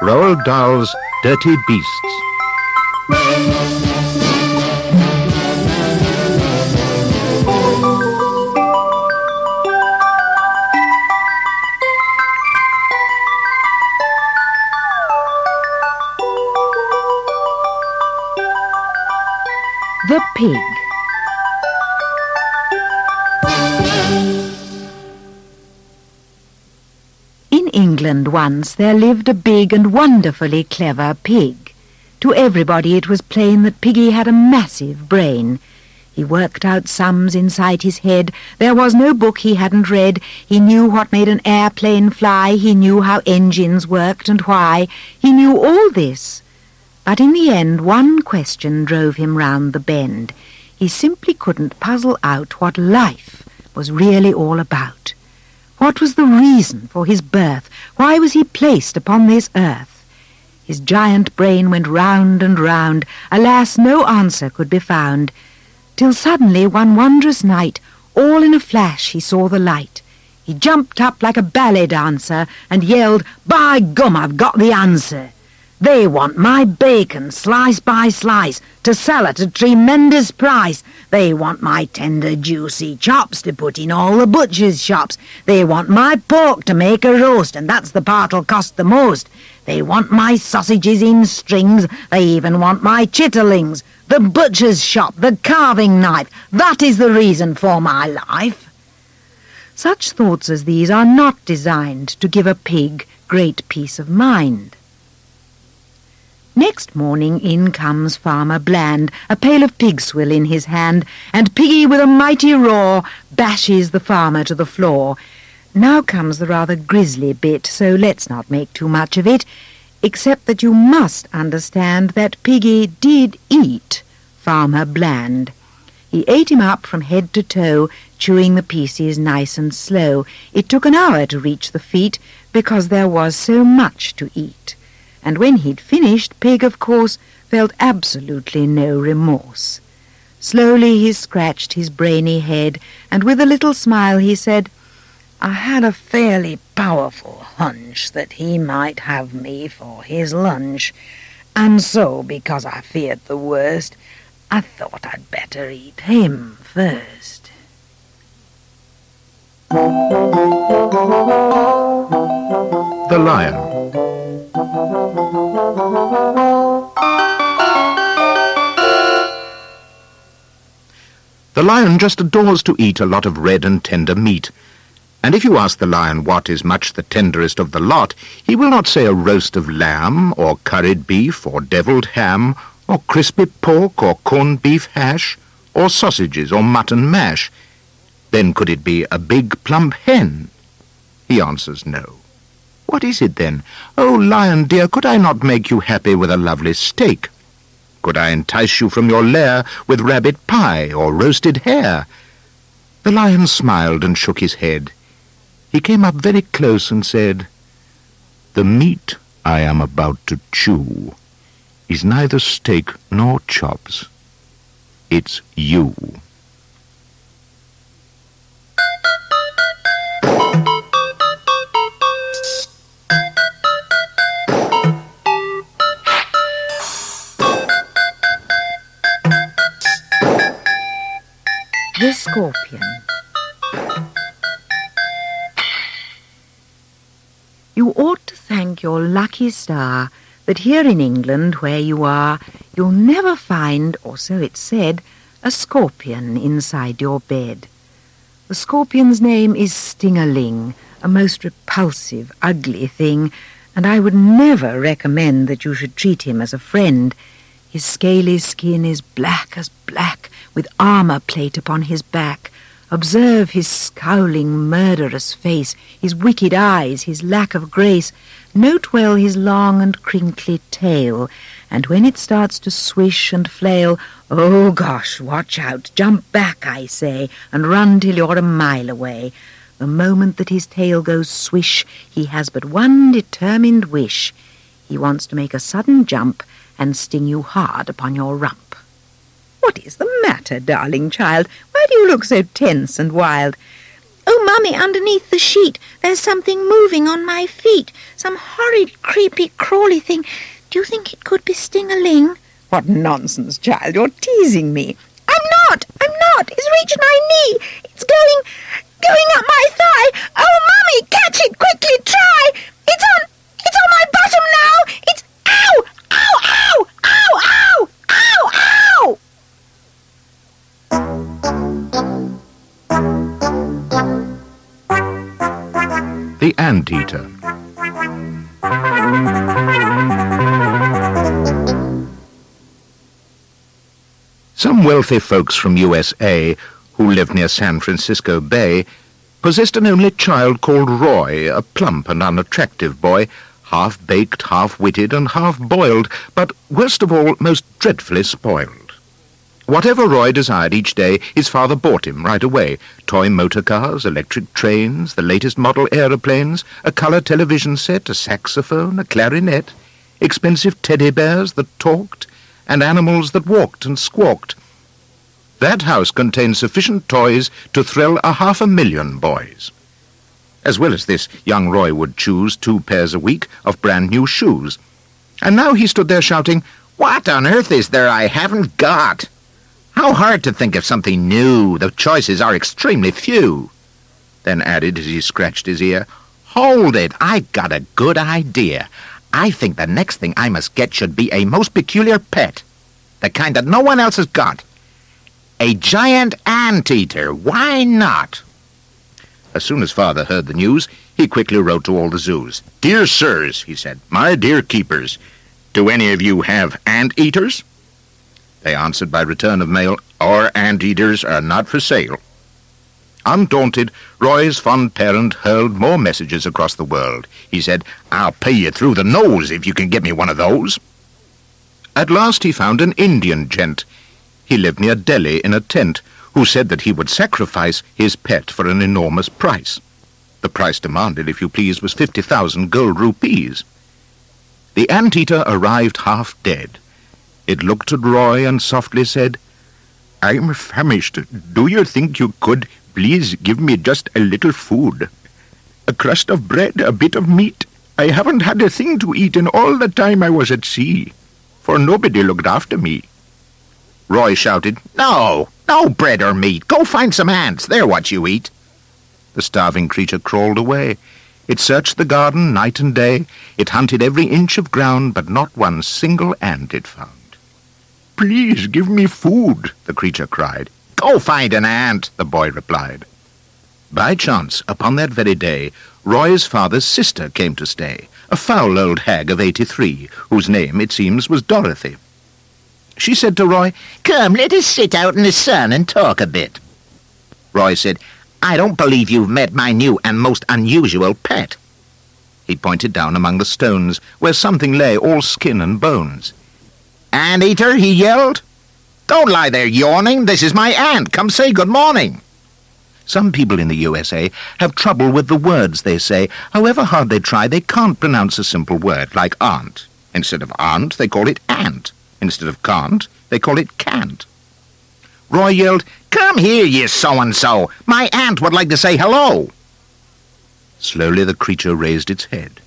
Roald Dahl's Dirty Beasts. The Pig. In England once there lived a big and wonderfully clever pig. To everybody it was plain that Piggy had a massive brain. He worked out sums inside his head. There was no book he hadn't read. He knew what made an airplane fly. He knew how engines worked and why. He knew all this. But in the end, one question drove him round the bend. He simply couldn't puzzle out what life was really all about. What was the reason for his birth? Why was he placed upon this earth? His giant brain went round and round. Alas, no answer could be found, till suddenly one wondrous night, all in a flash he saw the light. He jumped up like a ballet dancer and yelled, "By gum, I've got the answer! They want my bacon, slice by slice, to sell at a tremendous price. They want my tender, juicy chops to put in all the butchers' shops. They want my pork to make a roast, and that's the part'll cost the most. They want my sausages in strings. They even want my chitterlings. The butcher's shop, the carving knife, that is the reason for my life." Such thoughts as these are not designed to give a pig great peace of mind. Next morning in comes Farmer Bland, a pail of pig swill in his hand, and Piggy with a mighty roar bashes the farmer to the floor. Now comes the rather grisly bit, so let's not make too much of it, except that you must understand that Piggy did eat Farmer Bland. He ate him up from head to toe, chewing the pieces nice and slow. It took an hour to reach the feet, because there was so much to eat. And when he'd finished, Pig, of course, felt absolutely no remorse. Slowly he scratched his brainy head, and with a little smile he said, "I had a fairly powerful hunch that he might have me for his lunch, and so, because I feared the worst, I thought I'd better eat him first." The Lion. The lion just adores to eat a lot of red and tender meat. And if you ask the lion what is much the tenderest of the lot, he will not say a roast of lamb, or curried beef, or devilled ham, or crispy pork, or corned beef hash, or sausages, or mutton mash. Then could it be a big plump hen? He answers no. What is it then? "Oh, lion dear, could I not make you happy with a lovely steak? Could I entice you from your lair with rabbit pie or roasted hare?" The lion smiled and shook his head. He came up very close and said, "The meat I am about to chew is neither steak nor chops. It's you." The Scorpion. You ought to thank your lucky star that here in England, where you are, you'll never find, or so it's said, a scorpion inside your bed. The scorpion's name is Sting-a-ling, a most repulsive, ugly thing, and I would never recommend that you should treat him as a friend. His scaly skin is black as black, with armour plate upon his back. Observe his scowling, murderous face, his wicked eyes, his lack of grace. Note well his long and crinkly tail, and when it starts to swish and flail, oh gosh, watch out, jump back, I say, and run till you're a mile away. The moment that his tail goes swish, he has but one determined wish. He wants to make a sudden jump and sting you hard upon your rump. What is the matter, darling child? Why do you look so tense and wild? Oh, Mummy, underneath the sheet, there's something moving on my feet. Some horrid, creepy, crawly thing. Do you think it could be Sting-a-ling? What nonsense, child. You're teasing me. I'm not. It's reached my knee. It's going up my thigh. Oh, Mummy, catch it quickly, try. It's on my bottom now. It's, ow, ow, ow, ow, ow, ow, ow. The Anteater. Some wealthy folks from USA, who lived near San Francisco Bay, possessed an only child called Roy, a plump and unattractive boy, half-baked, half-witted, and half-boiled, but, worst of all, most dreadfully spoiled. Whatever Roy desired each day, his father bought him right away. Toy motor cars, electric trains, the latest model aeroplanes, a colour television set, a saxophone, a clarinet, expensive teddy bears that talked, and animals that walked and squawked. That house contained sufficient toys to thrill 500,000 boys. As well as this, young Roy would choose 2 pairs a week of brand-new shoes. And now he stood there shouting, "What on earth is there I haven't got? How hard to think of something new. The choices are extremely few." Then added, as he scratched his ear, "Hold it, I got a good idea. I think the next thing I must get should be a most peculiar pet, the kind that no one else has got. A giant anteater, why not?" As soon as Father heard the news, he quickly wrote to all the zoos. "Dear sirs," he said, "my dear keepers, do any of you have anteaters?" They answered by return of mail, "Our anteaters are not for sale." Undaunted, Roy's fond parent hurled more messages across the world. He said, "I'll pay you through the nose if you can get me one of those." At last he found an Indian gent. He lived near Delhi in a tent, who said that he would sacrifice his pet for an enormous price. The price demanded, if you please, was 50,000 gold rupees. The anteater arrived half dead. It looked at Roy and softly said, "I'm famished. Do you think you could please give me just a little food? A crust of bread, a bit of meat. I haven't had a thing to eat in all the time I was at sea, for nobody looked after me." Roy shouted, "No, no bread or meat. Go find some ants. They're what you eat." The starving creature crawled away. It searched the garden night and day. It hunted every inch of ground, but not one single ant it found. "Please give me food," the creature cried. "Go find an ant," the boy replied. By chance, upon that very day, Roy's father's sister came to stay, a foul old hag of 83, whose name, it seems, was Dorothy. She said to Roy, "Come, let us sit out in the sun and talk a bit." Roy said, "I don't believe you've met my new and most unusual pet." He pointed down among the stones, where something lay all skin and bones. "Anteater," he yelled. "Don't lie there yawning. This is my aunt. Come say good morning." Some people in the USA have trouble with the words they say. However hard they try, they can't pronounce a simple word, like aunt. Instead of aunt, they call it ant. Instead of can't, they call it can't. Roy yelled, "Come here, you so-and-so. My aunt would like to say hello." Slowly the creature raised its head.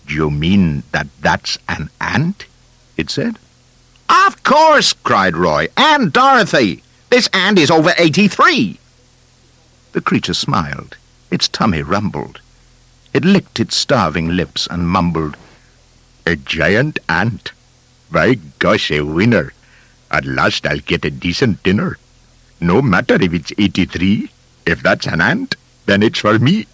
"Do you mean that that's an ant?" it said. "Of course," cried Roy. "Aunt Dorothy. This ant is over 83. The creature smiled. Its tummy rumbled. It licked its starving lips and mumbled, "A giant ant. By gosh, a winner. At last I'll get a decent dinner. No matter if it's 83. If that's an ant, then it's for me."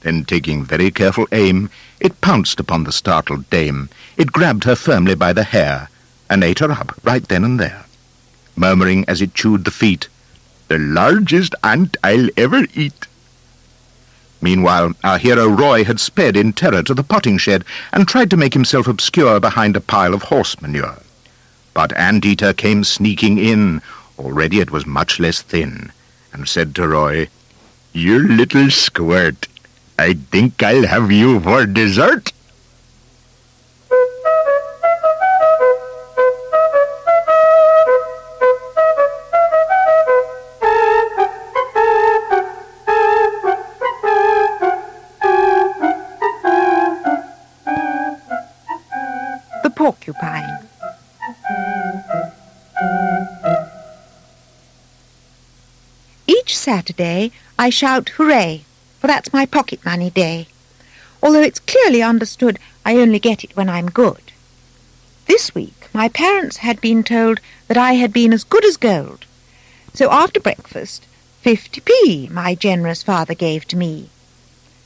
Then, taking very careful aim, it pounced upon the startled dame. It grabbed her firmly by the hair and ate her up right then and there, murmuring as it chewed the feet, "The largest ant I'll ever eat." Meanwhile, our hero Roy had sped in terror to the potting shed and tried to make himself obscure behind a pile of horse manure. But Anteater came sneaking in. Already it was much less thin, and said to Roy, "You little squirt, I think I'll have you for dessert." Each Saturday I shout hooray, for that's my pocket money day, although it's clearly understood I only get it when I'm good. This week my parents had been told that I had been as good as gold, so after breakfast 50p my generous father gave to me.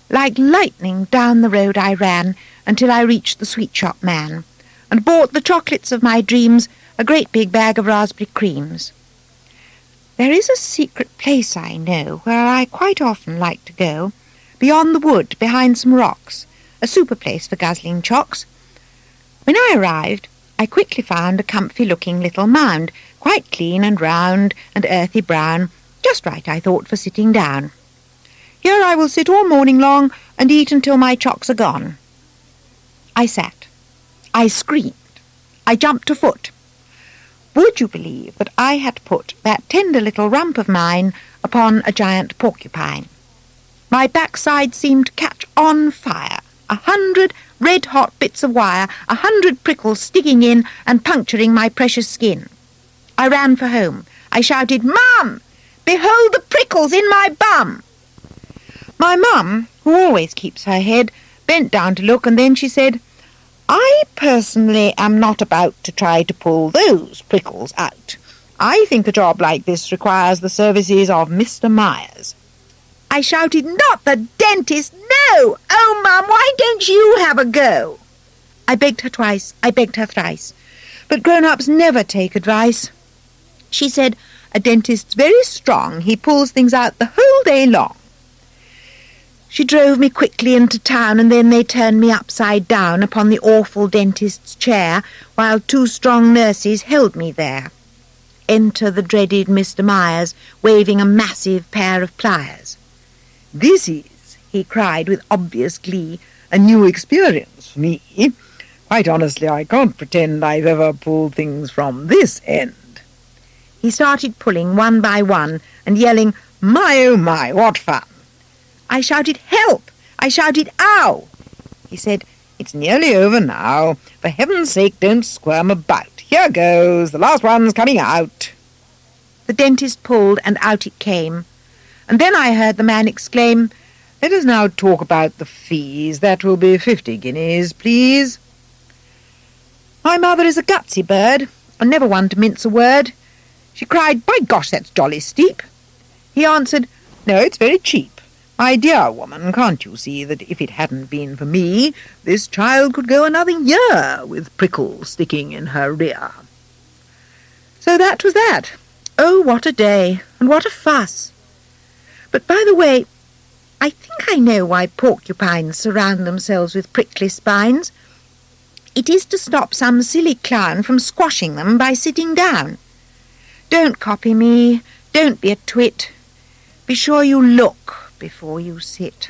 Like lightning down the road I ran until I reached the sweet shop man, and bought the chocolates of my dreams, a great big bag of raspberry creams. There is a secret place I know where I quite often like to go, beyond the wood, behind some rocks, a super place for guzzling chocks. When I arrived, I quickly found a comfy-looking little mound, quite clean and round and earthy brown, just right, I thought, for sitting down. Here I will sit all morning long and eat until my chocks are gone. I sat. I screamed. I jumped a foot. Would you believe that I had put that tender little rump of mine upon a giant porcupine? My backside seemed to catch on fire. 100 red-hot bits of wire, 100 prickles sticking in and puncturing my precious skin. I ran for home. I shouted, "Mum! Behold the prickles in my bum!" My mum, who always keeps her head, bent down to look, and then she said, "I personally am not about to try to pull those prickles out. I think a job like this requires the services of Mr. Myers." I shouted, "Not the dentist, no! Oh, Mum, why don't you have a go?" I begged her twice, I begged her thrice, but grown-ups never take advice. She said, "A dentist's very strong, he pulls things out the whole day long." She drove me quickly into town, and then they turned me upside down upon the awful dentist's chair, while 2 strong nurses held me there. Enter the dreaded Mr. Myers, waving a massive pair of pliers. "This is," he cried with obvious glee, "a new experience for me. Quite honestly, I can't pretend I've ever pulled things from this end." He started pulling one by one and yelling, "My, oh my, what fun!" I shouted, "Help!" I shouted, "Ow!" He said, "It's nearly over now. For heaven's sake, don't squirm about. Here goes. The last one's coming out." The dentist pulled, and out it came. And then I heard the man exclaim, "Let us now talk about the fees. That will be 50 guineas, please." My mother is a gutsy bird, and never one to mince a word. She cried, "By gosh, that's jolly steep." He answered, "No, it's very cheap. My dear woman, can't you see that if it hadn't been for me, this child could go another year with prickles sticking in her rear?" So that was that. Oh, what a day, and what a fuss. But by the way, I think I know why porcupines surround themselves with prickly spines. It is to stop some silly clown from squashing them by sitting down. Don't copy me. Don't be a twit. Be sure you look before you sit.